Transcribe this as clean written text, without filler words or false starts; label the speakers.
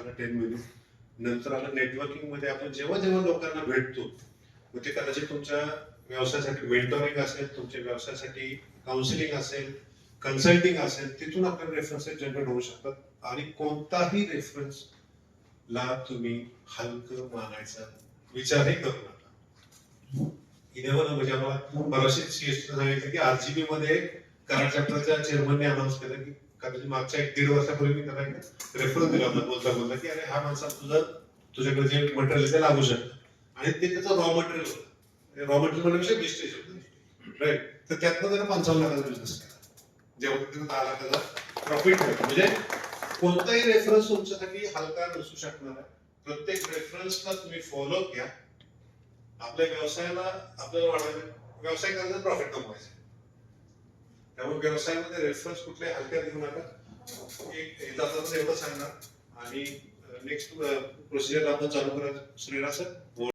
Speaker 1: आला 10 मिनिट नंतर आलं नेटवर्किंग मध्ये आपण जेव्हा जेव्हा लोकांना भेटतो मग ते कदाचित तुमच्या व्यवसायासाठी मेंटोरिंग असेल, तुमच्या व्यवसायासाठी काउन्सिलिंग असेल, कन्सल्टिंग असेल, तिथून आपल्याला रेफरन्सेस जनरेट होऊ शकतात आणि कोणताही रेफरन्स ला तुम्ही हलकं मानायचा विचारही करू नका. इनेवर म्हणजे आम्हाला बराचसे सीएसटी सांगितलं की आरजीबी मध्ये कराड चॅप्टरच्या चेअरमनने अनाऊन्स केलं की कदाचित मागच्या 1-1.5 वर्षापूर्वी मी त्याला रेफरन्स दिला होता बोलता की अरे हा माणसा तुझ्याकडे जे मटेरियल ते लागू शकतं आणि ते त्याचं रॉ मटेरियल होतं. रॉ मटेरियल म्हणण्यापेक्षा वेस्टेज होतं, राईट. तर त्यातनं त्यानं 55 लाखाचा बिझनेस केला, जेव्हा त्यानं 10 लाखाचा प्रॉफिट मिळतो. म्हणजे कोणताही रेफरन्स तुमच्यासाठी हलका नसू शकणार आहे. प्रत्येक रेफरन्सला तुम्ही फॉलो घ्या. आपल्या व्यवसायाला आपल्याला वाढवायचं, व्यवसाय करायचा, प्रॉफिट कमवायचं. त्यामुळे व्यवसायामध्ये रेफरन्स कुठले हलक्या देऊ नका. एक एवढं सांगणार आणि नेक्स्ट प्रोसिजर आपण चालू करा श्रीराज सर.